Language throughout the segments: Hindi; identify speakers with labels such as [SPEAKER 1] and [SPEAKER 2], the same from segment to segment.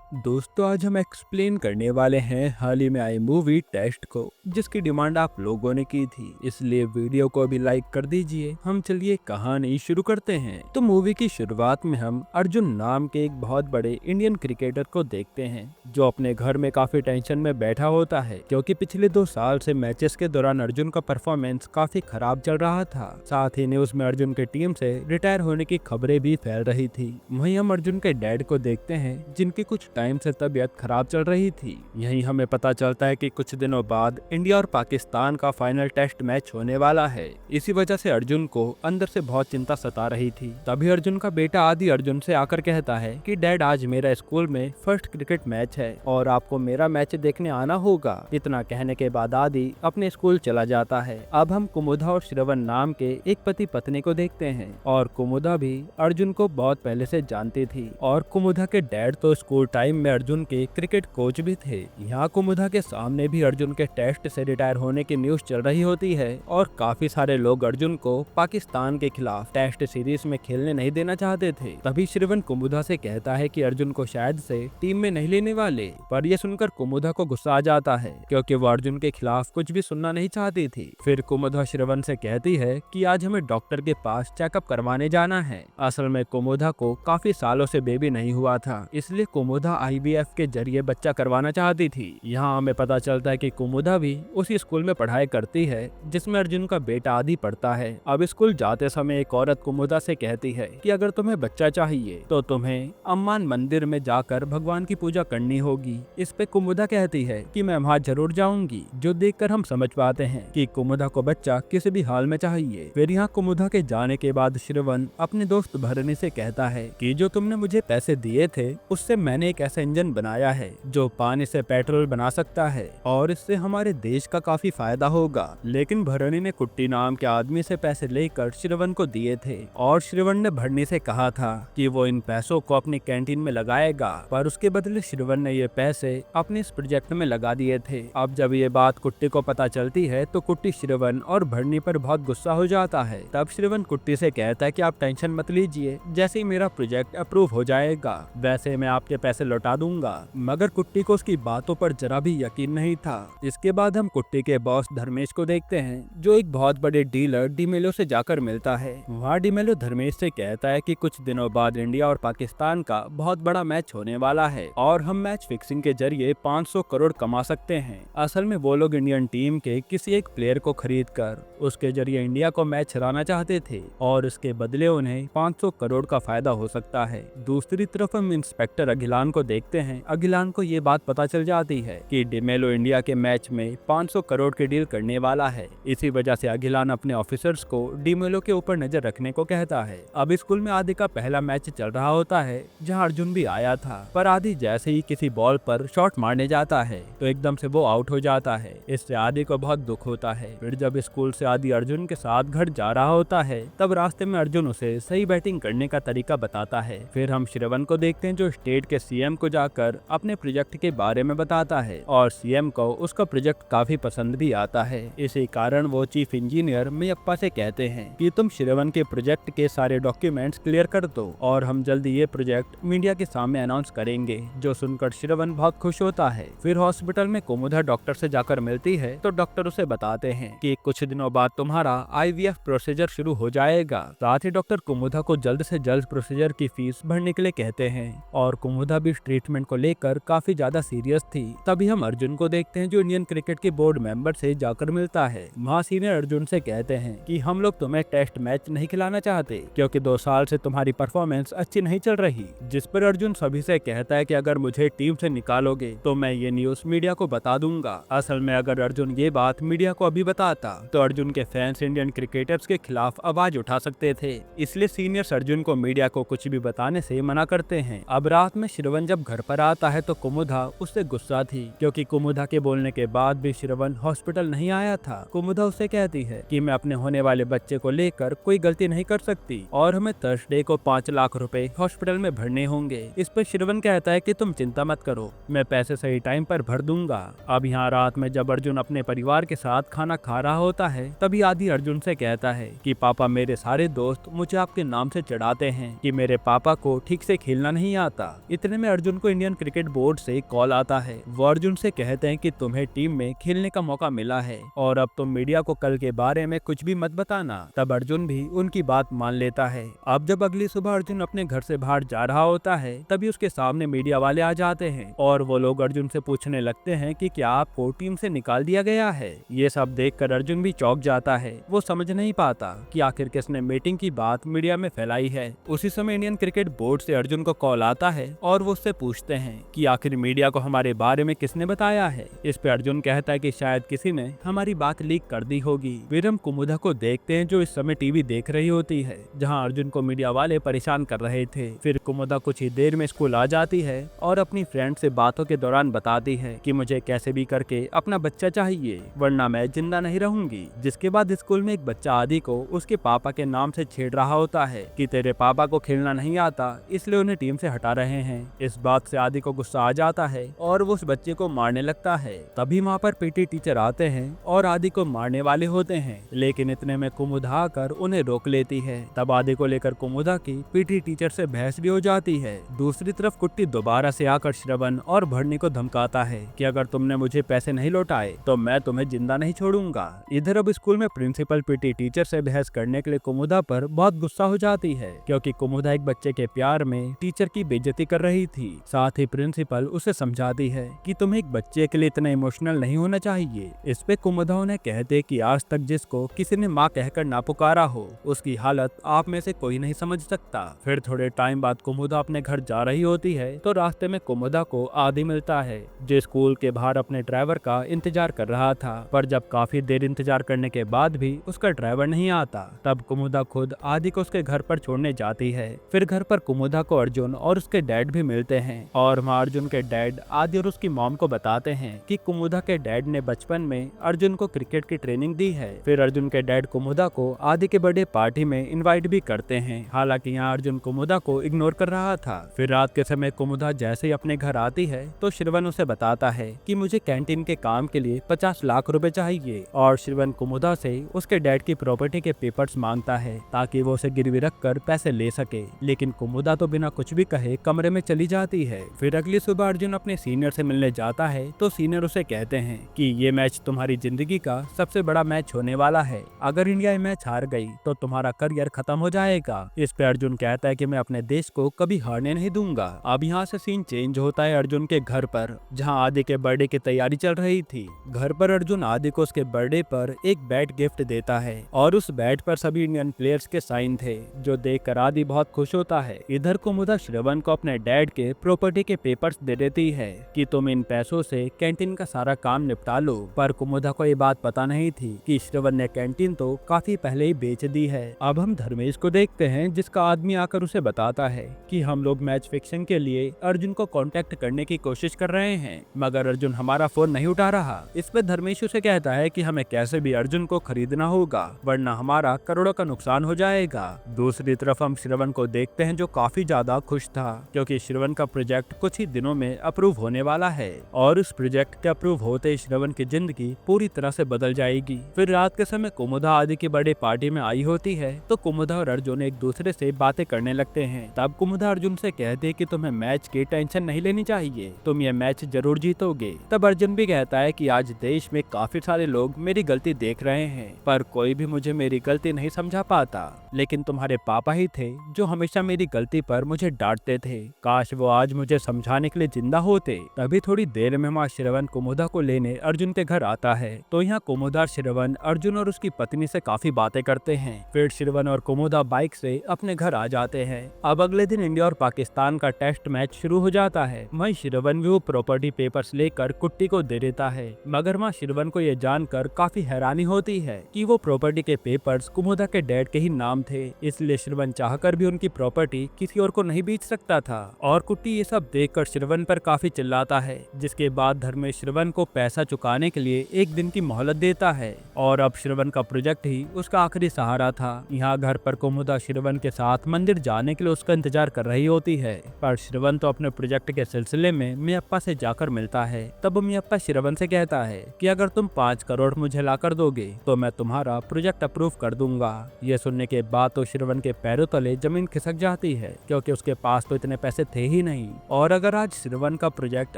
[SPEAKER 1] दोस्तों, आज हम एक्सप्लेन करने वाले हैं हाल ही में आई मूवी टेस्ट को, जिसकी डिमांड आप लोगों ने की थी, इसलिए वीडियो को भी लाइक कर दीजिए। हम चलिए कहानी शुरू करते हैं। तो मूवी की शुरुआत में हम अर्जुन नाम के एक बहुत बड़े इंडियन क्रिकेटर को देखते हैं, जो अपने घर में काफी टेंशन में बैठा होता है, क्योंकि पिछले 2 साल से मैचेस के दौरान अर्जुन का परफॉर्मेंस काफी खराब चल रहा था। साथ ही न्यूज में अर्जुन के टीम से रिटायर होने की खबरें भी फैल रही थी। वहीं हम अर्जुन के डैड को देखते हैं, जिनकी कुछ टाइम से तबीयत खराब चल रही थी। यहीं हमें पता चलता है कि कुछ दिनों बाद इंडिया और पाकिस्तान का फाइनल टेस्ट मैच होने वाला है। इसी वजह से अर्जुन को अंदर से बहुत चिंता सता रही थी। तभी अर्जुन का बेटा आदि अर्जुन से आकर कहता है कि डैड, आज मेरा स्कूल में फर्स्ट क्रिकेट मैच है और आपको मेरा मैच देखने आना होगा। इतना कहने के बाद आदि अपने स्कूल चला जाता है। अब हम कुमुदा और श्रवण नाम के एक पति पत्नी को देखते हैं, और कुमुदा भी अर्जुन को बहुत पहले से जानती थी, और कुमुदा के डैड तो स्कूल टाइम में अर्जुन के क्रिकेट कोच भी थे। यहाँ कुमुदा के सामने भी अर्जुन के टेस्ट से रिटायर होने की न्यूज चल रही होती है, और काफी सारे लोग अर्जुन को पाकिस्तान के खिलाफ टेस्ट सीरीज में खेलने नहीं देना चाहते थे। तभी श्रवण कुमुदा से कहता है कि अर्जुन को शायद से टीम में नहीं लेने वाले, पर यह सुनकर कुमुदा को गुस्सा आ जाता है, क्योंकि वो अर्जुन के खिलाफ कुछ भी सुनना नहीं चाहती थी। फिर कुमुदा श्रवण से कहती है कि आज हमें डॉक्टर के पास चेकअप करवाने जाना है। असल में कुमुदा को काफी सालों से बेबी नहीं हुआ था, इसलिए कुमुदा IVF के जरिए बच्चा करवाना चाहती थी। यहाँ हमें पता चलता है कि कुमुदा भी उसी स्कूल में पढ़ाई करती है जिसमें अर्जुन का बेटा आदि पढ़ता है। अब स्कूल जाते समय एक औरत कुमुदा से कहती है कि अगर तुम्हें बच्चा चाहिए तो तुम्हें अम्मान मंदिर में जाकर भगवान की पूजा करनी होगी। इस पे कुमुदा कहती है कि मैं वहाँ जरूर जाऊंगी, जो देखकर हम समझ पाते हैं कि कुमुदा को बच्चा किसी भी हाल में चाहिए। फिर यहाँ कुमुदा के जाने के बाद श्रवण अपने दोस्त भरणी से कहता है कि जो तुमने मुझे पैसे दिए थे, उससे मैंने एक ऐसा इंजन बनाया है जो पानी से पेट्रोल बना सकता है, और इससे हमारे देश का काफी फायदा होगा। लेकिन भरणी ने कुट्टी नाम के आदमी से पैसे लेकर श्रवण को दिए थे, और श्रवण ने भरणी से कहा था कि वो इन पैसों को अपनी कैंटीन में लगाएगा, पर उसके बदले श्रवण ने ये पैसे अपने इस प्रोजेक्ट में लगा दिए थे। अब जब ये बात कुट्टी को पता चलती है तो कुट्टी श्रवण और भरणी पर बहुत गुस्सा हो जाता है। तब श्रवण कुट्टी से कहता है कि आप टेंशन मत लीजिए, जैसे ही मेरा प्रोजेक्ट अप्रूव हो जाएगा वैसे मैं आपके पैसे लौटा दूंगा। मगर कुट्टी को उसकी बातों पर जरा भी यकीन नहीं था। इसके बाद हम कुट्टी के बॉस धर्मेश को देखते हैं, जो एक बहुत बड़े डीलर डीमेलो से जाकर मिलता है। वहाँ डीमेलो धर्मेश से कहता है कि कुछ दिनों बाद इंडिया और पाकिस्तान का बहुत बड़ा मैच होने वाला है, और हम मैच फिक्सिंग के जरिए 500 करोड़ कमा सकते हैं। असल में वो लोग इंडियन टीम के किसी एक प्लेयर को खरीद कर उसके जरिए इंडिया को मैच हराना चाहते थे, और इसके बदले उन्हें 500 करोड़ का फायदा हो सकता है। दूसरी तरफ हम इंस्पेक्टर अगिलान को देखते हैं। अगिलान को ये बात पता चल जाती है कि डिमेलो इंडिया के मैच में 500 करोड़ की डील करने वाला है। इसी वजह से अगिलान अपने ऑफिसर्स को डिमेलो के ऊपर नजर रखने को कहता है। अब स्कूल में आदि का पहला मैच चल रहा होता है, जहां अर्जुन भी आया था, पर आदि जैसे ही किसी बॉल पर शॉट मारने जाता है तो एकदम से वो आउट हो जाता है। इससे आदि को बहुत दुख होता है। फिर जब स्कूल से आदि अर्जुन के साथ घर जा रहा होता है, तब रास्ते में अर्जुन उसे सही बैटिंग करने का तरीका बताता है। फिर हम श्रवण को देखते हैं, जो स्टेट के CM को जाकर अपने प्रोजेक्ट के बारे में बताता है, और CM को उसका प्रोजेक्ट काफी पसंद भी आता है। इसी कारण वो चीफ इंजीनियर मयप्पा से कहते हैं कि तुम श्रवण के प्रोजेक्ट के सारे डॉक्यूमेंट्स क्लियर कर दो, और हम जल्दी ये प्रोजेक्ट मीडिया के सामने अनाउंस करेंगे। जो सुनकर श्रवण बहुत खुश होता है। फिर हॉस्पिटल में कुमुदा डॉक्टर से जाकर मिलती है, तो डॉक्टर उसे बताते हैं कि कुछ दिनों बाद तुम्हारा IVF प्रोसीजर शुरू हो जाएगा। साथ ही डॉक्टर कुमुदा को जल्द से जल्द प्रोसीजर की फीस भरने के लिए कहते हैं, और कुमुदा भी ट्रीटमेंट को लेकर काफी ज्यादा सीरियस थी। तभी हम अर्जुन को देखते हैं, जो इंडियन क्रिकेट के बोर्ड मेंबर से जाकर मिलता है। वहाँ सीनियर अर्जुन से कहते हैं कि हम लोग तुम्हें टेस्ट मैच नहीं खिलाना चाहते, क्योंकि 2 साल से तुम्हारी परफॉर्मेंस अच्छी नहीं चल रही। जिस पर अर्जुन सभी से कहता है कि अगर मुझे टीम से निकालोगे तो मैं ये न्यूज मीडिया को बता दूंगा। असल में अगर अर्जुन ये बात मीडिया को अभी बताता तो अर्जुन के फैंस इंडियन क्रिकेटर्स के खिलाफ आवाज उठा सकते थे, इसलिए सीनियर्स अर्जुन को मीडिया को कुछ भी बताने से मना करते हैं। अब रात में श्रवण जब घर पर आता है तो कुमुदा उससे गुस्सा थी, क्योंकि कुमुदा के बोलने के बाद भी श्रवण हॉस्पिटल नहीं आया था। कुमुदा उससे कहती है कि मैं अपने होने वाले बच्चे को लेकर कोई गलती नहीं कर सकती, और हमें थर्सडे को 5 लाख रुपए हॉस्पिटल में भरने होंगे। इस पर श्रवण कहता है कि तुम चिंता मत करो, मैं पैसे सही टाइम पर भर दूंगा। अब यहाँ रात में जब अर्जुन अपने परिवार के साथ खाना खा रहा होता है, तभी आदि अर्जुन से कहता है कि पापा, मेरे सारे दोस्त मुझे आपके नाम से चिढ़ाते हैं कि मेरे पापा को ठीक से खेलना नहीं आता। इतने में अर्जुन को इंडियन क्रिकेट बोर्ड से कॉल आता है। वो अर्जुन से कहते हैं कि तुम्हें टीम में खेलने का मौका मिला है और अब तुम मीडिया को कल के बारे में कुछ भी मत बताना। तब अर्जुन भी उनकी बात मान लेता है। अब जब अगली सुबह अर्जुन अपने घर से बाहर जा रहा होता है, तभी उसके सामने मीडिया वाले आ जाते हैं और वो लोग अर्जुन से पूछने लगते हैं कि क्या आपको टीम से निकाल दिया गया है। ये सब देखकर अर्जुन भी चौंक जाता है। वो समझ नहीं पाता कि आखिर किसने मीटिंग की बात मीडिया में फैलाई है। उसी समय इंडियन क्रिकेट बोर्ड से अर्जुन को कॉल आता है और वो उससे पूछते हैं कि आखिर मीडिया को हमारे बारे में किसने बताया है। इस पे अर्जुन कहता है कि शायद किसी ने हमारी बात लीक कर दी होगी। फिर हम कुमुदा को देखते हैं जो इस समय टीवी देख रही होती है, जहां अर्जुन को मीडिया वाले परेशान कर रहे थे। फिर कुमुदा कुछ ही देर में स्कूल आ जाती है और अपनी फ्रेंड से बातों के दौरान बताती है कि मुझे कैसे भी करके अपना बच्चा चाहिए, वरना मैं जिंदा नहीं रहूंगी। जिसके बाद स्कूल में एक बच्चा आदि को उसके पापा के नाम से छेड़ रहा होता है कि तेरे पापा को खेलना नहीं आता, इसलिए उन्हें टीम से हटा रहे हैं। इस बात से आदि को गुस्सा आ जाता है और वो उस बच्चे को मारने लगता है। तभी वहाँ पर पीटी टीचर आते हैं और आदि को मारने वाले होते हैं, लेकिन इतने में कुमुदा आकर उन्हें रोक लेती है। तब आदि को लेकर कुमुदा की पीटी टीचर से बहस भी हो जाती है। दूसरी तरफ कुट्टी दोबारा से आकर श्रवण और भरनी को धमकाता है कि अगर तुमने मुझे पैसे नहीं लौटाए तो मैं तुम्हें जिंदा नहीं छोड़ूंगा। इधर अब स्कूल में प्रिंसिपल पीटी टीचर से बहस करने के लिए कुमुदा पर बहुत गुस्सा हो जाती है, क्योंकि कुमुदा एक बच्चे के प्यार में टीचर की बेइज्जती कर रही थी। साथ ही प्रिंसिपल उसे समझाती है कि तुम्हें एक बच्चे के लिए इतना इमोशनल नहीं होना चाहिए। इस पे कुमुदा उन्हें कहते कि आज तक जिसको किसी ने माँ कहकर ना पुकारा हो, उसकी हालत आप में से कोई नहीं समझ सकता। फिर थोड़े टाइम बाद कुमुदा अपने घर जा रही होती है तो रास्ते में कुमुदा को आदि मिलता है, जो स्कूल के बाहर अपने ड्राइवर का इंतजार कर रहा था। पर जब काफी देर इंतजार करने के बाद भी उसका ड्राइवर नहीं आता, तब कुमुदा खुद आदि को उसके घर पर छोड़ने जाती है। फिर घर पर कुमुदा को अर्जुन और उसके डैड भी मिलते हैं और वहाँ अर्जुन के डैड आदि और उसकी मॉम को बताते हैं कि कुमुदा के डैड ने बचपन में अर्जुन को क्रिकेट की ट्रेनिंग दी है। फिर अर्जुन के डैड कुमुदा को आदि के बर्थडे पार्टी में इनवाइट भी करते हैं। हालांकि यहाँ अर्जुन कुमुदा को इग्नोर कर रहा था। फिर रात के समय कुमुदा जैसे ही अपने घर आती है तो श्रवण उसे बताता है कि मुझे कैंटीन के काम के लिए 50 लाख रुपए चाहिए और श्रवण कुमुदा से उसके डैड की प्रॉपर्टी के पेपर्स मांगता है ताकि वो उसे गिरवी रख कर पैसे ले सके। लेकिन कुमुदा तो बिना कुछ भी कहे कमरे में चली जाती है। फिर अगली सुबह अर्जुन अपने सीनियर से मिलने जाता है तो सीनियर उसे कहते हैं कि ये मैच तुम्हारी जिंदगी का सबसे बड़ा मैच होने वाला है। अगर इंडिया ये मैच हार गई तो तुम्हारा करियर खत्म हो जाएगा। इस पे अर्जुन कहता है कि मैं अपने देश को कभी हारने नहीं दूंगा। अब यहाँ से सीन चेंज होता है अर्जुन के घर पर, जहाँ आदि के बर्थडे की तैयारी चल रही थी। घर पर अर्जुन आदि को उसके बर्थडे पर एक बैट गिफ्ट देता है और उस बैट पर सभी इंडियन प्लेयर्स के साइन थे, जो देखकर आदि बहुत खुश होता है। इधर कुमुदा श्रवण को अपने डैड के प्रॉपर्टी के पेपर्स दे देती है कि तुम इन पैसों से कैंटीन का सारा काम निपटा लो। पर कुमुदा को ये बात पता नहीं थी कि श्रवण ने कैंटीन तो काफी पहले ही बेच दी है। अब हम धर्मेश को देखते हैं, जिसका आदमी आकर उसे बताता है कि हम लोग मैच फिक्सिंग के लिए अर्जुन को कांटेक्ट करने की कोशिश कर रहे हैं, मगर अर्जुन हमारा फोन नहीं उठा रहा। इस पे धर्मेश उसे कहता है कि हमें कैसे भी अर्जुन को खरीदना होगा, वरना हमारा करोड़ों का नुकसान हो जाएगा। दूसरी तरफ हम श्रवण को देखते हैं, जो काफी ज्यादा खुश था क्योंकि श्रवण का प्रोजेक्ट कुछ ही दिनों में अप्रूव होने वाला है और उस प्रोजेक्ट के अप्रूव होते ही श्रवण की जिंदगी पूरी तरह से बदल जाएगी। फिर रात के समय कुमुदा आदि की बर्थडे पार्टी में आई होती है तो कुमुदा और अर्जुन एक दूसरे से बातें करने लगते हैं। तब कुमुदा अर्जुन से कहते हैं कि तुम्हें मैच की टेंशन नहीं लेनी चाहिए, तुम ये मैच जरूर जीतोगे। तब अर्जुन भी कहता है कि आज देश में काफी सारे लोग मेरी गलती देख रहे हैं, पर कोई भी मुझे मेरी गलती नहीं समझा पाता, लेकिन तुम्हारे पापा ही थे जो हमेशा मेरी गलती पर मुझे डांटते थे। काश वो आज मुझे समझाने के लिए जिंदा होते। तभी थोड़ी देर में माँ श्रवण कुमुदा को लेने अर्जुन के घर आता है तो यहाँ कुमुदा श्रवण अर्जुन और उसकी पत्नी से काफी बातें करते हैं। फिर श्रवण और कुमुदा बाइक से अपने घर आ जाते हैं। अब अगले दिन इंडिया और पाकिस्तान का टेस्ट मैच शुरू हो जाता है। वहीं श्रवण भी वो प्रॉपर्टी पेपर्स लेकर कुट्टी को दे देता है, मगर माँ श्रवण को ये जानकर काफी हैरानी होती है कि वो प्रॉपर्टी के पेपर्स कुमुदा के डैड के ही नाम थे, इसलिए श्रवण चाहकर भी उनकी प्रॉपर्टी किसी और को नहीं बेच सकता था। और कुट्टी ये सब देखकर श्रवण पर काफी चिल्लाता है, जिसके बाद धर्मेश श्रवण को पैसा चुकाने के लिए एक दिन की मोहलत देता है और अब श्रवण का प्रोजेक्ट ही उसका आखिरी सहारा था। यहाँ घर पर कुमुदा श्रवण के साथ मंदिर जाने के लिए उसका इंतजार कर रही होती है, पर श्रवण तो अपने प्रोजेक्ट के सिलसिले में मियप्पा से जाकर मिलता है। तब मियप्पा श्रवण से कहता है कि अगर तुम 5 करोड़ मुझे ला कर दोगे तो मैं तुम्हारा प्रोजेक्ट अप्रूव कर दूंगा। ये सुनने के बाद तो श्रवण के पैरों तले जमीन खिसक जाती है, क्योंकि उसके पास तो इतने पैसे थे ही नहीं, और अगर आज श्रवण का प्रोजेक्ट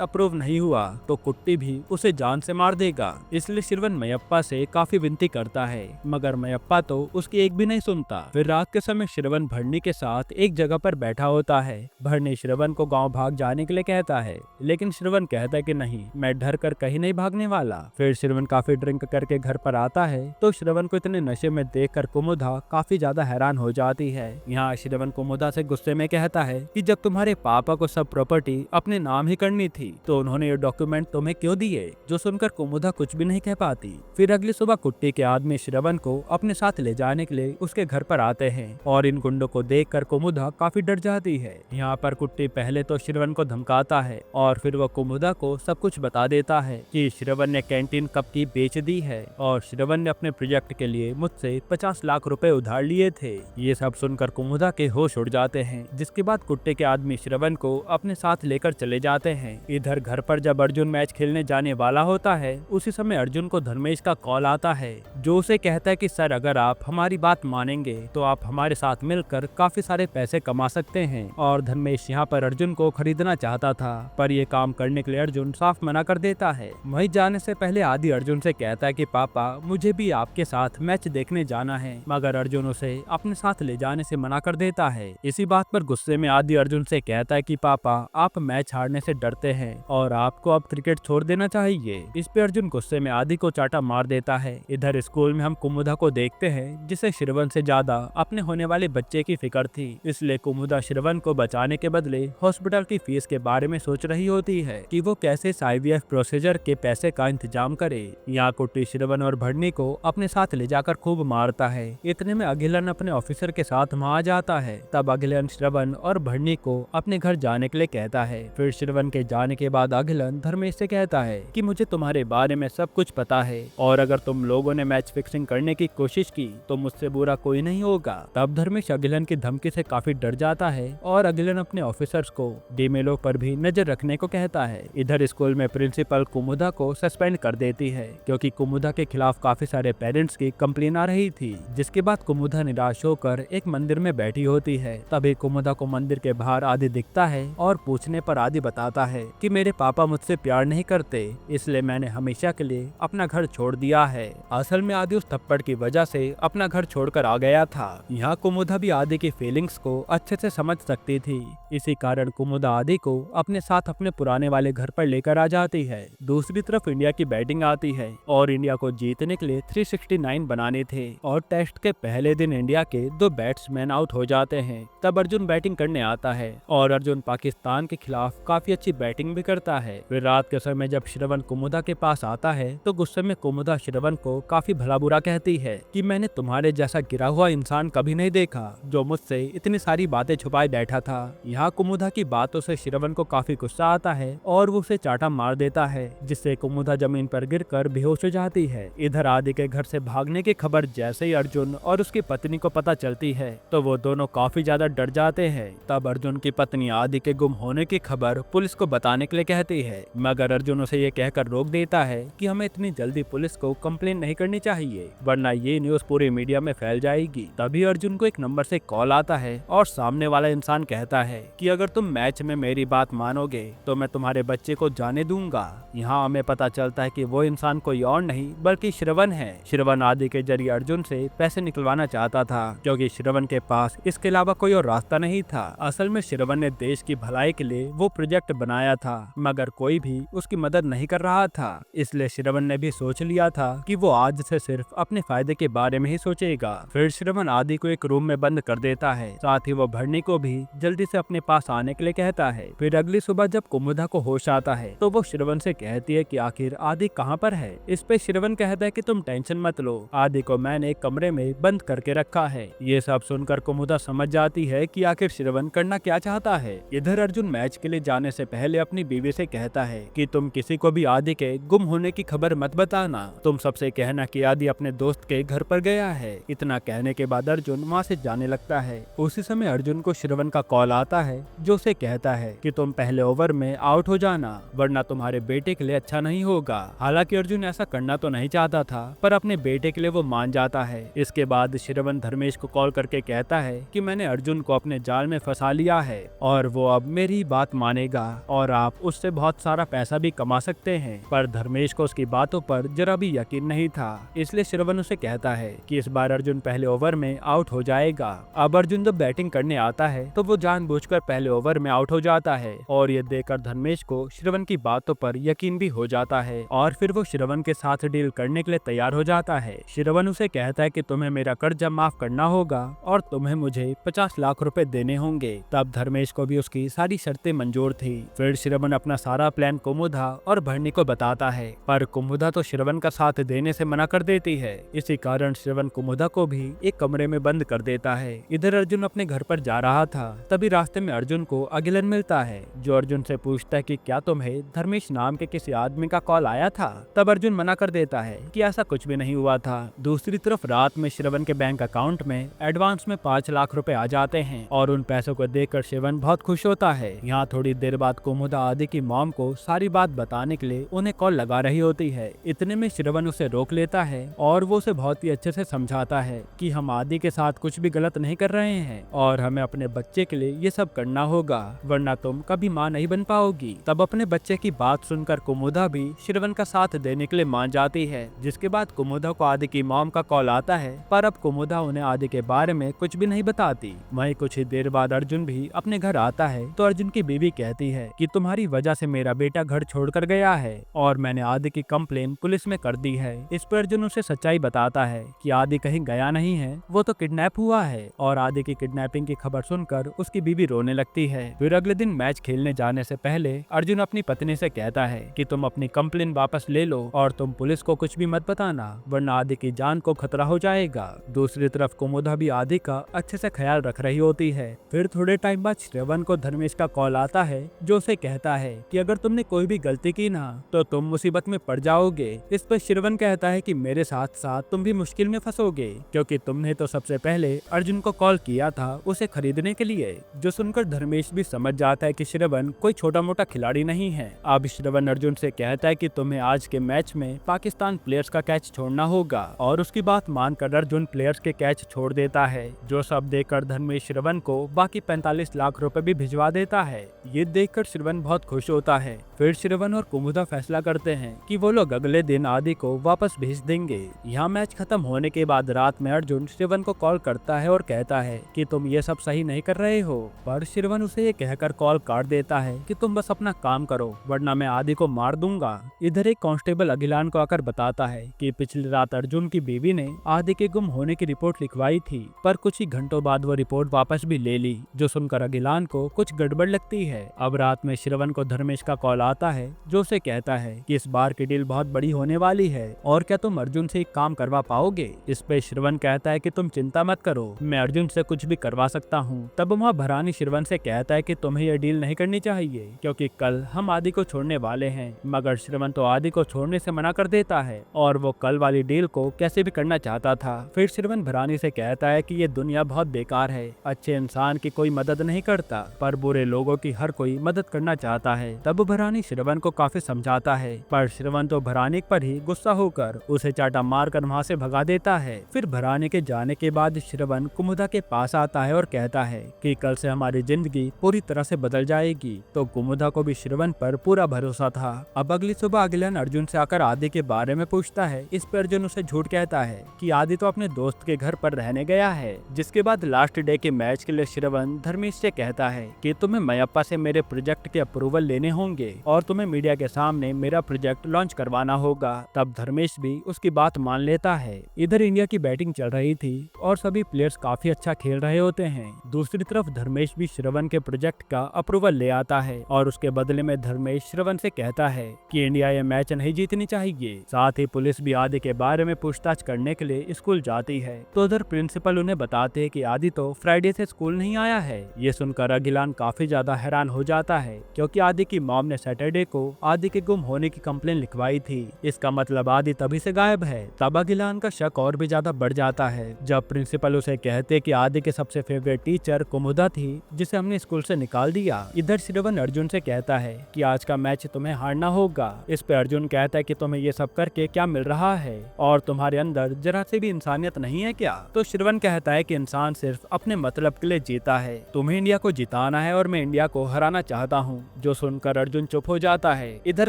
[SPEAKER 1] अप्रूव नहीं हुआ तो कुट्टी भी उसे जान से मार देगा। इसलिए श्रवण मयप्पा से काफी विनती करता है, मगर मयप्पा तो उसकी एक भी नहीं सुनता। फिर रात के समय श्रवण भरनी के साथ एक जगह पर बैठा होता है। भरनी श्रवण को गांव भाग जाने के लिए कहता है, लेकिन श्रवण कहता है कि नहीं, मैं डर कर कहीं नहीं भागने वाला। फिर श्रवण काफी ड्रिंक करके घर पर आता है तो श्रवण को इतने नशे में देखकर कुमुदा काफी ज्यादा हैरान हो जाती है। यहाँ श्रवण कुमुदा से गुस्से में कहता है कि जब तुम्हारे पापा को सब प्रॉपर्टी अपने नाम ही करनी थी तो उन्होंने ये डॉक्यूमेंट तुम्हें क्यों दिए, जो सुनकर कुमुदा कुछ भी नहीं कह पाती। फिर अगली सुबह कुट्टी के आदमी श्रवण को अपने साथ ले जाने के लिए उसके घर पर आते हैं और इन गुंडों को देखकर कुमुदा काफी डर जाती है। यहाँ पर कुट्टी पहले तो श्रवण को धमकाता है और फिर वो कुमुदा को सब कुछ बता देता है कि श्रवण ने कैंटीन कब की बेच दी है और श्रवण ने अपने प्रोजेक्ट के लिए मुझसे 50 लाख रुपए उधार लिए थे। ये सब सुनकर कुमुदा के होश उड़ जाते हैं, जिसके बाद कुट्टे के आदमी श्रवण को अपने साथ लेकर चले जाते हैं। इधर घर पर जब अर्जुन मैच खेलने जाने वाला होता है उसी समय अर्जुन को धर्मेश का कॉल आता है, जो उसे कहता है कि सर अगर आप हमारी बात मानेंगे तो आप हमारे साथ मिलकर काफी सारे पैसे कमा सकते हैं। और धर्मेश यहाँ पर अर्जुन को खरीदना चाहता था, पर ये काम करने के लिए अर्जुन साफ मना कर देता है। वहीं जाने से पहले आदि अर्जुन से कहता है कि पापा मुझे भी आपके साथ मैच देखने जाना है, मगर अर्जुन उसे अपने साथ ले जाने से मना कर देता है। इसी बात पर गुस्से में आदि अर्जुन से कहता है कि पापा आप मैच हारने से डरते हैं और आपको अब क्रिकेट छोड़ देना चाहिए। इस पे अर्जुन गुस्से में आदि को चाटा मार देता है। इधर स्कूल में हम कुमुदा को देखते हैं, जिसे श्रवण से ज्यादा अपने होने वाले बच्चे की फिक्र थी, इसलिए कुमुदा श्रवण को बचाने के बदले हॉस्पिटल की फीस के बारे में सोच रही होती है कि वो कैसे इस IVF प्रोसीजर के पैसे का इंतजाम करे। यहाँ कुट्टी श्रवण और भरनी को अपने साथ ले जाकर खूब मारता है। इतने में अगिलन अपने ऑफिसर के साथ वहाँ जाता है। तब अगिलन श्रवण और भरनी को अपने घर जाने के लिए कहता है। फिर श्रवण के जाने के बाद अगिलन धर्मेश से कहता है कि मुझे तुम्हारे बारे में सब कुछ पता है और अगर तुम लोगों ने मैच फिक्सिंग करने की कोशिश की तो मुझसे बुरा कोई नहीं होगा। तब धर्मेश अगिलन की धमकी से काफी डर जाता है और अगिलन अपने ऑफिसर्स को डीमेलो पर भी नजर रखने को कहता है। इधर स्कूल में प्रिंसिपल कुमुदा को सस्पेंड कर देती है, क्योंकि कुमुदा के खिलाफ काफी सारे पेरेंट्स की कंप्लेन आ रही थी। जिसके बाद कुमुदा निराश होकर एक मंदिर में बैठी होती है। तभी कुमुदा को मंदिर के बाहर आदि दिखता है और पूछने पर आदि बताता है कि मेरे पापा मुझसे प्यार नहीं करते, इसलिए मैंने हमेशा के लिए अपना घर छोड़ दिया है। असल में आदि उस थप्पड़ की वजह से अपना घर छोड़कर आ गया था। यहाँ कुमुदा भी आदि की फीलिंग्स को अच्छे से समझ सकती थी, इसी कारण कुमुदा आदि को अपने साथ अपने पुराने वाले घर पर लेकर आ जाती है। दूसरी तरफ इंडिया की बैटिंग आती है और इंडिया को जीतने के लिए 369 बनाने थे और टेस्ट के पहले दिन इंडिया के 2 बैट्समैन आउट हो जाते हैं। तब अर्जुन बैटिंग करने आता है और अर्जुन पाकिस्तान के खिलाफ काफी अच्छी बैटिंग भी करता है। फिर रात के समय जब श्रवण कुमुदा के पास आता है तो गुस्से में कुमुदा श्रवण को काफी भला बुरा कहती है कि मैंने तुम्हारे जैसा गिरा हुआ इंसान कभी नहीं देखा जो मुझसे इतनी सारी बातें छुपाए बैठा था। यहाँ कुमुदा की बातों से श्रवण को काफी गुस्सा आता है और वो उसे चाटा मार देता है, जिससे कुमुदा जमीन पर गिरकर बेहोश हो जाती है। इधर आदि के घर से भागने की खबर जैसे ही अर्जुन और उसकी पत्नी को पता चलती है तो वो दोनों काफी ज्यादा डर जाते हैं। तब अर्जुन की पत्नी आदि के गुम होने की खबर पुलिस को बताने के लिए कहती है, मगर अर्जुन उसे ये कहकर रोक देता है कि हमें इतनी जल्दी पुलिस को कंप्लेन नहीं करनी चाहिए, वरना ये न्यूज पूरे मीडिया में फैल जाएगी। तभी अर्जुन को एक नंबर से कॉल आता है और सामने वाला इंसान कहता है कि अगर तुम मैच में मेरी बात मानोगे तो मैं तुम्हारे बच्चे को जाने दूंगा। यहाँ हमें पता चलता है कि वो इंसान कोई और नहीं बल्कि श्रवण है। श्रवण आदि के जरिए अर्जुन से पैसे निकलवाना चाहता था, क्योंकि श्रवण के पास इसके अलावा कोई और रास्ता नहीं था। असल में श्रवण ने देश की भलाई के लिए वो प्रोजेक्ट बनाया था, मगर कोई भी उसकी मदद नहीं कर रहा था। इसलिए श्रवण ने भी सोच लिया था कि वो आज से सिर्फ अपने फायदे के बारे में ही सोचेगा। फिर श्रवण आदि को एक रूम में बंद कर देता है, साथ ही वो भरनी को भी जल्दी से अपने पास आने के लिए कहता है। फिर अगली सुबह जब कुमुदा को होश आता है तो वो श्रवण से कहती है कि आखिर आदि कहाँ पर है। इस पे श्रवण कहता है कि तुम टेंशन मत लो, आदि को मैंने एक कमरे में बंद करके रखा है। ये सब सुनकर कुमुदा समझ जाती है कि आखिर श्रवण करना क्या चाहता है। इधर अर्जुन मैच के लिए जाने से पहले अपनी बीवी से कहता है कि तुम किसी को भी आदि के गुम होने की खबर मत बताना, तुम सबसे कहना कि आदि अपने दोस्त के घर पर गया है। इतना कहने के बाद अर्जुन वहाँ से जाने लगता है। उसी समय अर्जुन को श्रवण का कॉल आता है, जो उसे कहता है कि तुम पहले ओवर में आउट हो जाना, वरना तुम्हारे बेटे के लिए अच्छा नहीं होगा। हालांकि अर्जुन ऐसा करना तो नहीं चाहता था, पर अपने बेटे के लिए वो मान जाता है। इसके बाद श्रवण धर्मेश को कॉल करके कहता है कि मैंने अर्जुन को अपने जाल में फंसा लिया है और वो अब मेरी बात मानेगा और आप उससे बहुत सारा पैसा भी कमा सकते हैं। पर धर्मेश को उसकी बातों पर जरा भी यकीन नहीं था, इसलिए श्रवण उसे कहता है कि इस बार अर्जुन पहले ओवर में आउट हो जाएगा। अब अर्जुन जब बैटिंग करने आता है तो वो जानबूझकर पहले ओवर में आउट हो जाता है और ये देखकर धर्मेश को श्रवण की बातों पर यकीन भी हो जाता है और फिर वो श्रवण के साथ डील करने के लिए तैयार हो जाता है। श्रवण उसे कहता है कि तुम्हें मेरा कर्जा माफ करना होगा और तुम्हें मुझे 50 लाख रुपए देने होंगे। तब धर्मेश को भी उसकी सारी शर्तें मंजूर थी। फिर श्रवण अपना सारा प्लान कुमुदा और भरनी को बताता है, पर कुमुदा तो श्रवण का साथ देने से मना कर देती है। इसी कारण श्रवण कुमुदा को भी एक कमरे में बंद कर देता है। इधर अर्जुन अपने घर पर जा रहा था, तभी रास्ते में अर्जुन को अगिलन मिलता है, जो अर्जुन से पूछता है कि क्या तुम्हें धर्मेश नाम के किसी आदमी का कॉल आया था। तब अर्जुन मना कर देता है कि ऐसा कुछ भी नहीं हुआ था। दूसरी तरफ रात में श्रवण के बैंक अकाउंट में एडवांस में 5 लाख रुपए आ जाते हैं और उन पैसों को देखकर श्रवण बहुत खुश होता है। यहाँ थोड़ी देर बाद कुमुदा आदि की मॉम को सारी बात बताने के लिए उन्हें कॉल लगा रही होती है। इतने में श्रवण उसे रोक लेता है और वो उसे बहुत ही अच्छे से समझाता है कि हम आदि के साथ कुछ भी गलत नहीं कर रहे हैं और हमें अपने बच्चे के लिए ये सब करना होगा, वरना तुम कभी माँ नहीं बन पाओगी। तब अपने बच्चे की बात सुनकर कुमुदा भी श्रवण का साथ देने के लिए मान जाती है। जिसके बाद कुमुदा को आदि की मॉम का कॉल आता है, पर अब कुमुदा उन्हें आदि के बारे में कुछ भी नहीं बताती। वहीं कुछ ही देर बाद अर्जुन भी अपने घर आता है तो अर्जुन की बीवी कहती है कि तुम्हारी वजह से मेरा बेटा घर छोड़कर गया है और मैंने आदि की कंप्लेन पुलिस में कर दी है। इस पर अर्जुन उसे सच्चाई बताता है कि आदि कहीं गया नहीं है, वो तो किडनैप हुआ है। और आदि की किडनैपिंग की खबर सुनकर उसकी बीवी रोने लगती है। फिर अगले दिन मैच खेलने जाने से पहले अर्जुन अपनी पत्नी से कहता है कि तुम अपनी कंप्लेन वापस ले लो और तुम पुलिस को कुछ भी मत बताना, वरना आदि की जान को खतरा हो जाएगा। दूसरी तरफ कुमुदा भी आदि का अच्छे से ख्याल रख रही होती है। फिर थोड़े टाइम बाद श्रवण को धर्मेश का कॉल आता है, जो उसे कहता है कि अगर तुमने कोई भी गलती की ना तो तुम मुसीबत में पड़ जाओगे। इस पर श्रवण कहता है कि मेरे साथ साथ तुम भी मुश्किल में फंसोगे, क्योंकि तुमने तो सबसे पहले अर्जुन को कॉल किया था उसे खरीदने के लिए। जो सुनकर धर्मेश भी समझ जाता है कि श्रवण कोई छोटा मोटा खिलाड़ी नहीं है। अब श्रवण अर्जुन से कहता है कि तुम्हें आज के मैच में पाकिस्तान प्लेयर्स का कैच छोड़ना होगा और उसकी बात मानकर अर्जुन प्लेयर्स के कैच छोड़ देता है। जो सब देखकर धर्मेश श्रवण को बाकी 45 लाख रुपए भी भिजवा देता है। ये देखकर श्रवण बहुत खुश होता है। फिर श्रवण और कुमुदा फैसला करते हैं कि वो लोग अगले दिन आदि को वापस भेज देंगे। यहाँ मैच खत्म होने के बाद रात में अर्जुन श्रवण को कॉल करता है और कहता है कि तुम ये सब सही नहीं कर रहे हो, पर श्रवण उसे ये कहकर कॉल काट देता है कि तुम बस अपना काम करो, वरना मैं आदि को मार दूंगा। इधर एक कांस्टेबल अगिलान को आकर बताता है कि पिछली रात अर्जुन की बीवी ने आदि के गुम होने की रिपोर्ट लिखवाई थी, पर कुछ ही घंटों बाद वो रिपोर्ट वापस भी ले ली। जो सुनकर अगिलान को कुछ गड़बड़ लगती है। अब रात में श्रवण को धर्मेश का कॉल आता है, जो उसे कहता है कि इस बार की डील बहुत बड़ी होने वाली है और क्या तुम अर्जुन से एक काम करवा पाओगे। इस पे श्रवण कहता है कि तुम चिंता मत करो, मैं अर्जुन से कुछ भी करवा सकता हूँ। तब वहाँ भरानी श्रवण से कहता है कि तुम्हें यह डील नहीं करनी चाहिए, क्योंकि कल हम आदि को छोड़ने वाले हैं। मगर श्रवण तो आदि को छोड़ने से मना कर देता है और वो कल वाली डील को कैसे भी करना चाहता था। फिर श्रवण भरानी से कहता है कि ये दुनिया बहुत बेकार है, अच्छे इंसान की कोई मदद नहीं करता, पर बुरे लोगों की हर कोई मदद करना चाहता है। तब भरानी श्रवण को काफी समझाता है, पर श्रवण तो भरानी पर ही गुस्सा होकर उसे चाटा मारकर वहाँ से भगा देता है। फिर भरानी के जाने के बाद श्रवण कुमुदा के पास आता है और कहता है कि कल से हमारी जिंदगी पूरी तरह से बदल जाएगी। तो कुमुदा को भी श्रवण पर पूरा भरोसा था। अब अगली सुबह अगिलन अर्जुन से आकर आदि के बारे में पूछता है। इस पर अर्जुन उसे झूठ कहता है कि आदि तो अपने दोस्त के घर पर रहने गया है। जिसके बाद लास्ट डे के मैच के लिए श्रवण धर्मेश से कहता है कि तुम्हें मयप्पा से मेरे प्रोजेक्ट के अप्रूवल लेने होंगे और तुम्हें मीडिया के सामने मेरा प्रोजेक्ट लॉन्च करवाना होगा। तब धर्मेश भी उसकी बात मान लेता है। इधर इंडिया की बैटिंग चल रही थी और सभी प्लेयर्स काफी अच्छा खेल रहे होते हैं। दूसरी तरफ धर्मेश भी श्रवण के प्रोजेक्ट का अप्रूवल ले आता है और उसके बदले में धर्मेश श्रवण से कहता है कि इंडिया ये मैच नहीं जीतनी चाहिए। साथ ही पुलिस भी आदि के बारे में पूछताछ करने के लिए स्कूल जाती है। तो उधर प्रिंसिपल उन्हें बताते हैं कि आदि तो फ्राइडे से स्कूल नहीं आया है। ये सुनकर अगिलान काफी ज्यादा हैरान हो जाता है, क्योंकि आदि की मॉम ने सैटरडे को आदि के गुम होने की कंप्लेन लिखवाई थी। इसका मतलब आदि तभी से गायब है। तब अगिलान का शक और भी ज्यादा बढ़ जाता है जब प्रिंसिपल उसे कहते कि आदि के सबसे फेवरेट टीचर कुमुदा थी, जिसे हमने स्कूल से निकाल दिया। इधर श्रवण अर्जुन से कहता है कि आज का मैच तुम्हें हारना होगा। इस पे अर्जुन कहता है कि तुम्हें ये सब करके क्या मिल रहा है और तुम्हारे अंदर जरा से भी इंसानियत नहीं है क्या। तो श्रवण कहता है कि इंसान सिर्फ अपने मतलब के लिए जीता है, तुम्हें इंडिया को जिताना जिताना है और मैं इंडिया को हराना चाहता हूँ। जो सुनकर अर्जुन चुप हो जाता है। इधर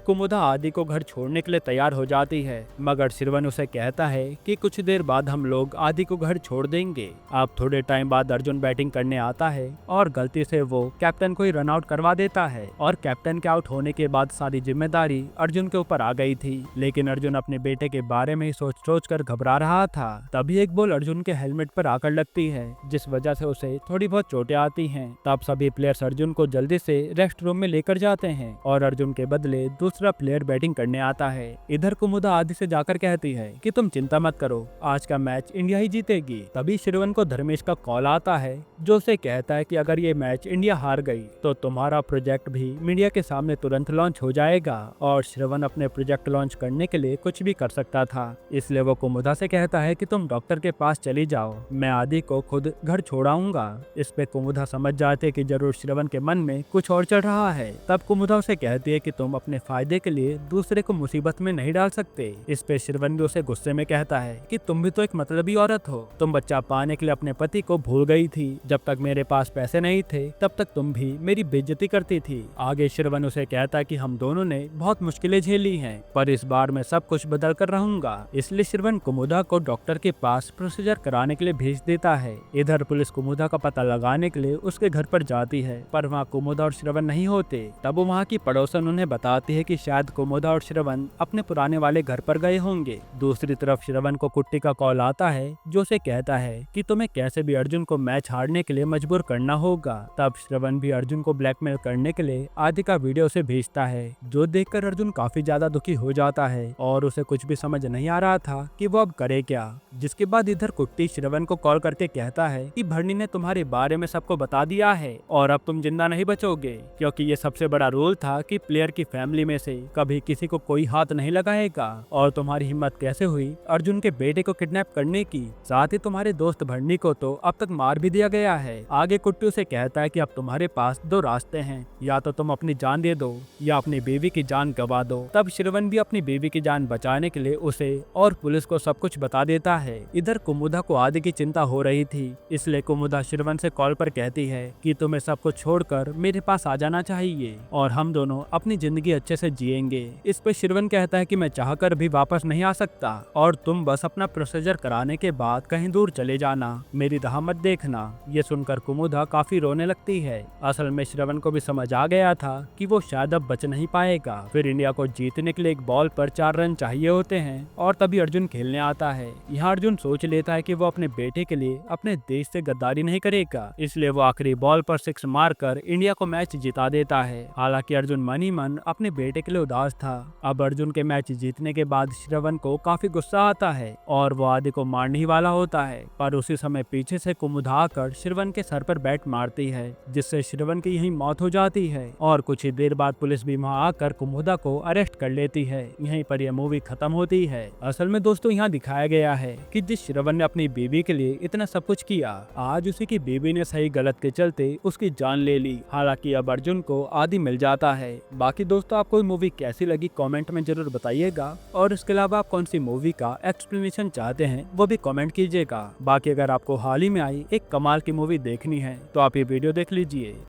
[SPEAKER 1] कुमुदा आदि को घर छोड़ने के लिए तैयार हो जाती है, मगर श्रवण उसे कहता है कि कुछ देर बाद हम लोग आदि को घर छोड़ देंगे। अब थोड़े टाइम बाद अर्जुन बैटिंग करने आता है और गलती से वो कैप्टन को ही रन आउट करवा देता है और कैप्टन के आउट होने के बाद सारी जिम्मेदारी अर्जुन के ऊपर आ गई थी। लेकिन अर्जुन अपने बेटे के बारे में ही सोच कर घबरा रहा था। तभी एक बॉल अर्जुन के हेलमेट पर आकर लगती है, जिस वजह से उसे थोड़ी बहुत चोटें आती हैं। तब सभी प्लेयर्स अर्जुन को जल्दी से रेस्ट रूम में लेकर जाते हैं और अर्जुन के बदले दूसरा प्लेयर बैटिंग करने आता है। इधर कुमुदा आदि से जाकर कहती है कि तुम चिंता मत करो, आज का मैच इंडिया ही जीतेगी। तभी श्रवण को धर्मेश का कॉल आता है, जो उसे कहता है कि अगर ये मैच इंडिया हार गई तो तुम्हारा प्रोजेक्ट भी मीडिया के सामने तुरंत लॉन्च हो जाएगा। और श्रवण अपने प्रोजेक्ट लॉन्च करने के लिए कुछ भी कर सकता था, इसलिए वो कुमुदा से कहता है कि तुम डॉक्टर के पास चली जाओ, मैं आदि को खुद घर छोड़ाऊंगा। इस पे कुमुदा समझ जाते कि जरूर श्रवण के मन में कुछ और चल रहा है। तब कुमुदा उसे कहती है कि तुम अपने फायदे के लिए दूसरे को मुसीबत में नहीं डाल सकते। इस पे श्रवण भी उसे गुस्से में कहता है कि तुम भी तो एक मतलबी औरत हो, तुम बच्चा पाने के लिए अपने पति को भूल गई थी। जब तक मेरे पास पैसे नहीं थे तब तक तुम भी मेरी बेइज्जती करती थी। आगे श्रवण उसे कहता है कि हम दोनों ने बहुत मुश्किलें झेली हैं, पर इस बार मैं सब कुछ बदल कर रहूंगा। इसलिए श्रवण कुमुदा को डॉक्टर के पास प्रोसीजर कराने के लिए भेज देता है। इधर पुलिस कुमुदा का पता लगाने के लिए उसके घर पर जाती है, पर वहाँ कुमुदा और श्रवण नहीं होते। तब वहाँ की पड़ोसन उन्हें बताती है कि शायद कुमुदा और श्रवण अपने पुराने वाले घर पर गए होंगे। दूसरी तरफ श्रवण को कुट्टी का कॉल आता है, जो उसे कहता है कि तुम्हें कैसे भी अर्जुन को मैच हारने के लिए मजबूर करना होगा। तब श्रवण भी अर्जुन को ब्लैकमेल करने के लिए आदि का वीडियो उसे भेजता है, जो देखकर अर्जुन काफी ज्यादा दुखी हो जाता है और उसे कुछ भी समझ नहीं आ रहा था कि वो अब करे क्या। जिसके बाद इधर कुट्टी श्रवण को कॉल करके कहता है कि भरनी ने तुम्हारे बारे में सबको बता दिया है और अब तुम जिंदा नहीं बचोगे, क्योंकि ये सबसे बड़ा रूल था कि प्लेयर की फैमिली में से कभी किसी को कोई हाथ नहीं लगाएगा। और तुम्हारी हिम्मत कैसे हुई अर्जुन के बेटे को किडनैप करने की, साथ ही तुम्हारे दोस्त भरनी को तो अब तक मार भी दिया गया है। आगे कुट्टू से कहता है कि अब तुम्हारे पास दो रास्ते हैं, या तो तुम अपनी जान दे दो या अपनी बीवी की जान गवा दो। तब श्रवण भी अपनी बीवी की जान बचाने के लिए उसे और पुलिस को सब कुछ बता देता है। इधर कुमुदा को आदि की चिंता हो रही थी, इसलिए कुमुदा श्रवण से कॉल पर कहती है कि तुम्हें सब कुछ छोड़कर मेरे पास आ जाना चाहिए और हम दोनों अपनी जिंदगी अच्छे से जिएंगे। इस पे श्रवण कहता है कि मैं चाहकर भी वापस नहीं आ सकता और तुम बस अपना प्रोसीजर कराने के बाद कहीं दूर चले जाना, मेरी राह मत देखना। ये सुनकर कुमुदा काफी रोने लगती है। असल में श्रवण को भी समझ आ गया था कि वो शायद अब बच नहीं पाएगा। फिर इंडिया को जीतने के लिए एक बॉल पर 4 रन चाहिए होते हैं और तभी अर्जुन खेलने आता है। यहाँ अर्जुन सोच लेता है कि वो अपने बेटे के लिए अपने देश से गद्दारी नहीं करेगा, इसलिए वो आखिरी बॉल पर 6 मारकर इंडिया को मैच जिता देता है। हालांकि अर्जुन मन ही मन अपने बेटे के लिए उदास था। अब अर्जुन के मैच जीतने के बाद श्रवण को काफी गुस्सा आता है और वो आदि को मारने ही वाला होता है, पर उसी समय पीछे से कुमुदा आकर श्रवण के सर पर बैट मारती है, जिससे श्रवण की यही मौत हो जाती है। और कुछ ही देर बाद पुलिस भी वहाँ आकर कुमुदा को अरेस्ट कर लेती है। यहीं पर यह मूवी खत्म होती है। असल में दोस्तों यहाँ दिखाया गया है कि जिस श्रवण ने अपनी बीवी के लिए इतना सब कुछ किया, आज उसी की बीवी ने सही गलत के चलते उसकी जान ले ली। हालांकि अब अर्जुन को आदि मिल जाता है। बाकी दोस्तों आपको मूवी कैसी लगी कमेंट में जरूर बताइएगा, और इसके अलावा आप कौन सी मूवी का एक्सप्लेनेशन चाहते हैं वो भी कमेंट कीजिएगा। बाकी अगर आपको हाल ही में आई एक कमाल की मूवी देखनी है तो आप ये वीडियो देख लीजिए।